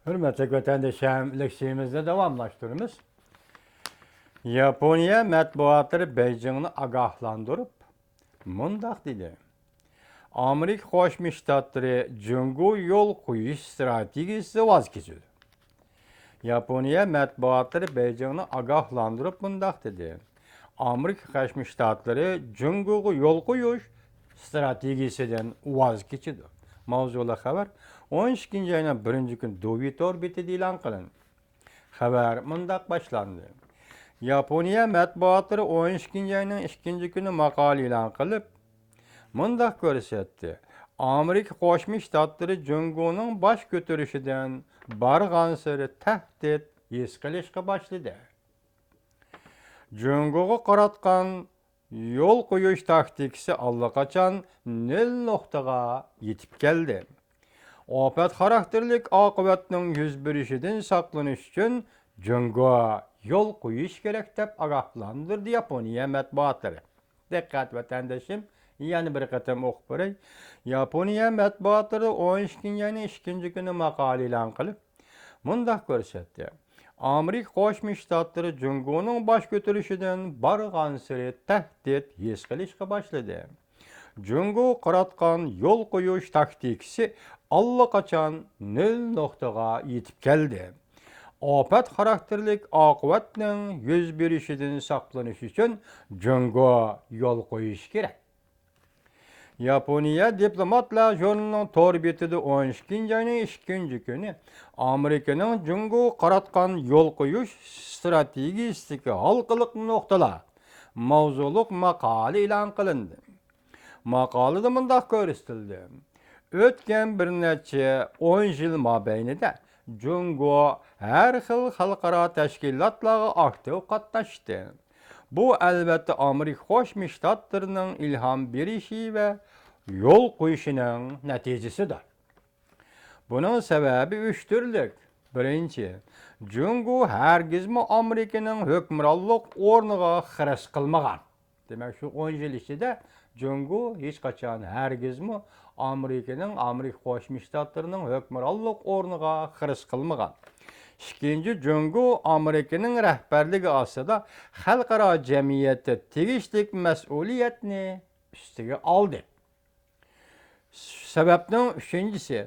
Hürmetli vatandaşlarım, leksiyemizde devamlaştırımız. Yaponiya matbuatları Beijing'ni agahlandırıp, mundaq dedi. Amerika Qo'shma Shtatlari Jungo yo'l qo'yish strategiyasi vaz kechdi. Yaponiya matbuatları Beijing'ni agahlandırıp mundaq dedi. Amerika Qo'shma Shtatlari Jungo'ga yo'l qo'yish strategiyasidan vaz kechdi. Mavzuli xabar 12 ayning 1-kun Dovitor betida e'lon qilindi. Xabar mundaq boshlandi. Yaponiya matbuatlari 12 ayning 2-kuni maqola e'lon qilib, mundaq ko'rsatdi. Amerika Qo'shma Shtatlari Jungo'ning bosh ko'tarishidan bargan sari tahdid his qilishga boshladi. Jungo'ga qaratgan yo'l qo'yish taktikasi allaqachon nol nuqtaga yetib keldi. Ofat xarakterlik oqibatning yuz berishidan saqlanish uchun Jungo yo'l qo'yish kerak deb ogohlantirdi Yaponiya matbuatlari. Diqqat vatandoshim, yana bir qatam o'qib ko'ray. Yaponiya matbuatlari 12-kuni maqola e'lon qilib, mundaq ko'rsatdi. Amerika Qo'shma Shtatlari Jungo'ning bosh ko'tarishidan bargan sari tahdid his qilishga boshladi. Jungo qaratgan yo'l qo'yish taktikasi allaqachon nol nuqtaga yetib keldi. Ofat xarakterlik oqibatning yuz berishidan saqlanish uchun Jungo yo'l qo'yish kerak. Yaponiya diplomatlar jurnalining to'r betida 12-ayning 2-kuni Amerikaning Jungo qaratgan yo'l qo'yish strategiyasidagi halqaliq nuqtalar mavzuliq maqola e'lon qilindi. Maqolada mundaq ko'rsatildi. O'tgan bir necha 10 yil mobaynida Jungo har xil xalqaro tashkilotlarga aktiv qatnashdi. Bu albatta Amerika Qo'shma Shtatlarining ilhom berishi va yo'l qo'yishining natijasidir. Buning sababi 3 turlik. Birinchi, Jungo hargizmi Amerikaning hukmronlik o'rniga xiris qilmagan. Demak, shu 10 yil ichida Jungo hech qachon hargizmi Amerika Qo'shma Shtatlarining hukmronlik o'rniga xiris qilmagan. Ikkinchi, Jungo Amerikaning rahbarligi ostida xalqaro jamiyatda tegishli mas'uliyatni ustiga oldi. Sababning uchinchisi,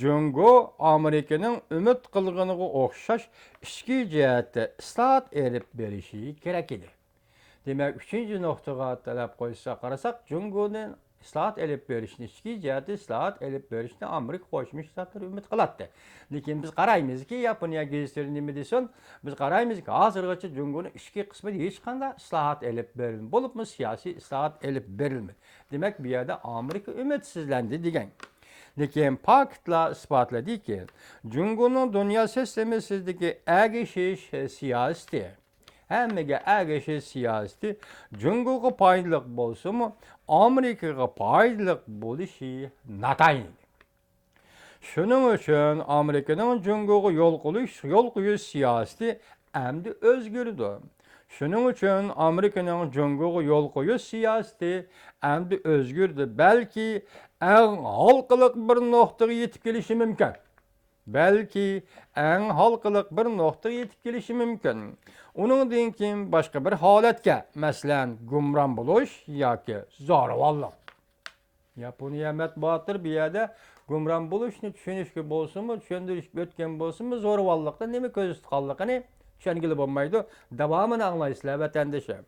Jungo Amerikaning umid qilganiga o'xshash ichki jihatda islohot elib berishi kerak edi. Demak, 3-nuqtaga talab qo'ysa qarasak, Jungoning islohot elib berishni, ichki jihatda islohot elib berishni Amerika Qo'shma Shtatlari umid qiladi. Lekin biz qaraymizki, Yaponiya gazetalari nima desin, biz qaraymizki, hozirgacha Jungoning ichki qismida hech qanday islohot elib berilmadi. Bo'libmi siyosiy islohot elib berilmadi. Demak, bu yerda Amerika umidsizlandi degan. Lekin faktlar isbotladiki, Jungoning dunyo sistemasidagi agishish siyosati hammaga agishish siyosati Jungoga foydali bo'lsa-mu, Amerikaga foydali bo'lishi notayin. Shuning uchun Amerikaning Jungoga yo'l qo'yish siyosati endi o'zgardi. Shuning uchun Amerikaning Jungoga yo'l qo'yish siyosati endi o'zgardi. Balki eng halqaliq bir nuqtaga yetib kelishi mumkin. Uningdan keyin boshqa bir holatga, masalan, gumron bo'lish yoki zo'ravonlik. Yaponiya matbuotlari bu yerda gumron bo'lishni tushunishga bo'lsinmi, tushuntirishga o'tgan bo'lsinmi, zo'ravonlikda nima ko'z tutganligini tushungili bo'lmaydi. Davomini anglaysizlar vatandoshlar.